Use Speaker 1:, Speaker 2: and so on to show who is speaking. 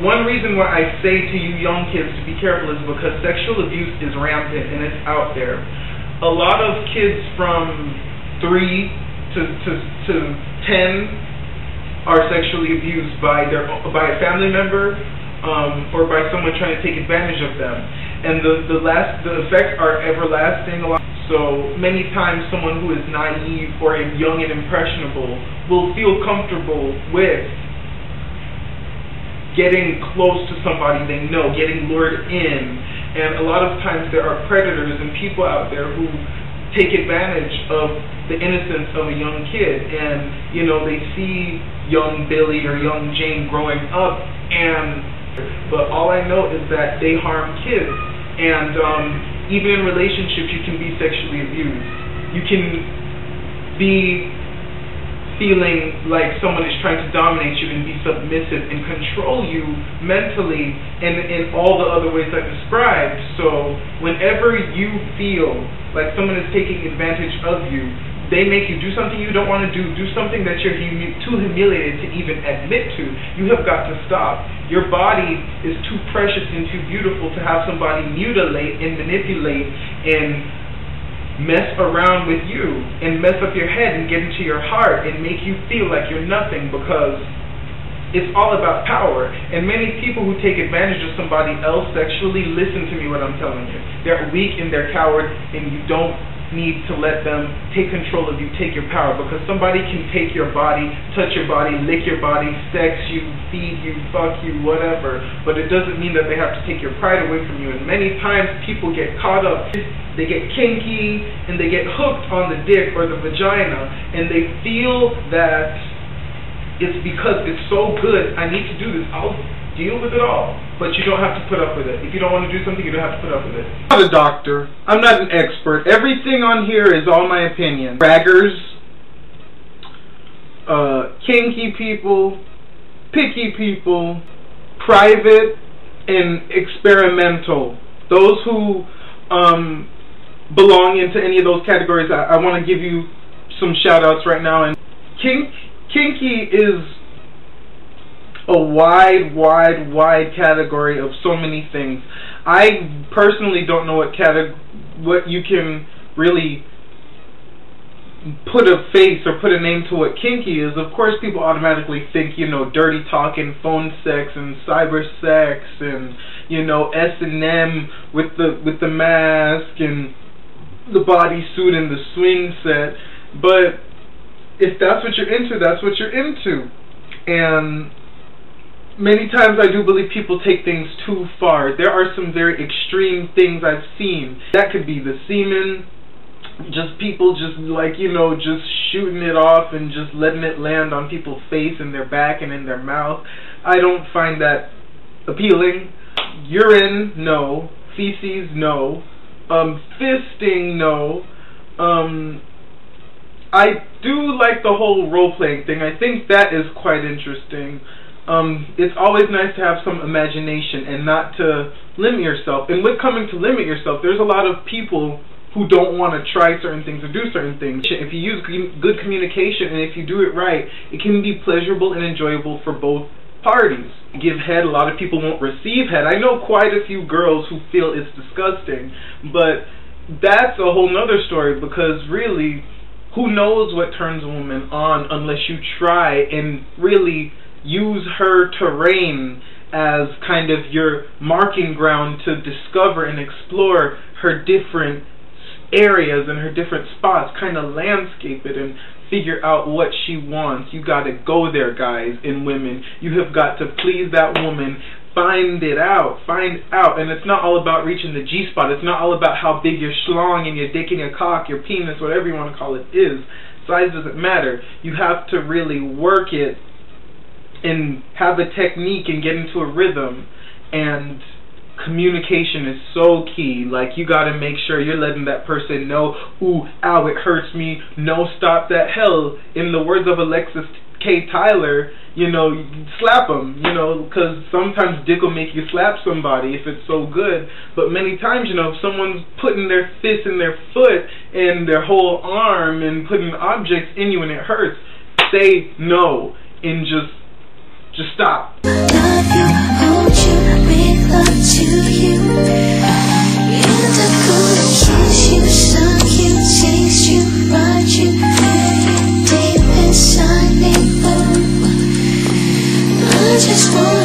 Speaker 1: one reason why I say to you young kids to be careful is because sexual abuse is rampant and it's out there. A lot of kids from 3 to 10 are sexually abused by a family member or by someone trying to take advantage of them, and the effects are everlasting. So many times someone who is naive or young and impressionable will feel comfortable with getting close to somebody they know, getting lured in, and a lot of times there are predators and people out there who take advantage of the innocence of a young kid, and you know, they see young Billy or young Jane growing up, but all I know is that they harm kids, and even in relationships you can be sexually abused. You can be feeling like someone is trying to dominate you and be submissive and control you mentally and in all the other ways I described. So whenever you feel like someone is taking advantage of you, they make you do something you don't want to do something that you're too humiliated to even admit to, you have got to stop. Your body is too precious and too beautiful to have somebody mutilate and manipulate and mess around with you and mess up your head and get into your heart and make you feel like you're nothing, because it's all about power. And many people who take advantage of somebody else sexually, listen to me what I'm telling you, they're weak and they're coward, and you don't need to let them take control of you, take your power, because somebody can take your body, touch your body, lick your body, sex you, feed you, fuck you, whatever, but it doesn't mean that they have to take your pride away from you. And many times people get caught up, they get kinky and they get hooked on the dick or the vagina, and they feel that it's because it's so good, I need to do this, I'll deal with it all. But you don't have to put up with it. If you don't want to do something, you don't have to put up with it.
Speaker 2: I'm not a doctor. I'm not an expert. Everything on here is all my opinion. Braggers, kinky people, picky people, private and experimental. Those who belong into any of those categories, I want to give you some shout outs right now. And kinky is a wide category of so many things. I personally don't know what you can really put a face or put a name to what kinky is. Of course people automatically think, you know, dirty talking, phone sex and cyber sex, and you know, S&M with the mask and the bodysuit and the swing set. But if that's what you're into, that's what you're into. And many times I do believe people take things too far. There are some very extreme things I've seen. That could be the semen, just people just like, you know, just shooting it off and just letting it land on people's face and their back and in their mouth. I don't find that appealing. Urine, no. Feces, no. Fisting, no. I do like the whole role-playing thing. I think that is quite interesting. It's always nice to have some imagination and not to limit yourself. And with coming to limit yourself, there's a lot of people who don't want to try certain things or do certain things. If you use good communication and if you do it right, it can be pleasurable and enjoyable for both parties. Give head, a lot of people won't receive head. I know quite a few girls who feel it's disgusting, but that's a whole nother story, because really, who knows what turns a woman on unless you try and really use her terrain as kind of your marking ground to discover and explore her different areas and her different spots, kind of landscape it and figure out what she wants. You got to go there, guys and women. You have got to please that woman. Find it out. Find out. And it's not all about reaching the G-spot. It's not all about how big your schlong and your dick and your cock, your penis, whatever you want to call it is. Size doesn't matter. You have to really work it and have a technique and get into a rhythm. And communication is so key. Like, you got to make sure you're letting that person know, ooh, ow, it hurts me. No, stop that. Hell, in the words of Alexis K. Tyler, you know, slap them, you know, because sometimes dick will make you slap somebody if it's so good. But many times, you know, if someone's putting their fist in their foot and their whole arm and putting objects in you and it hurts, say no and just stop.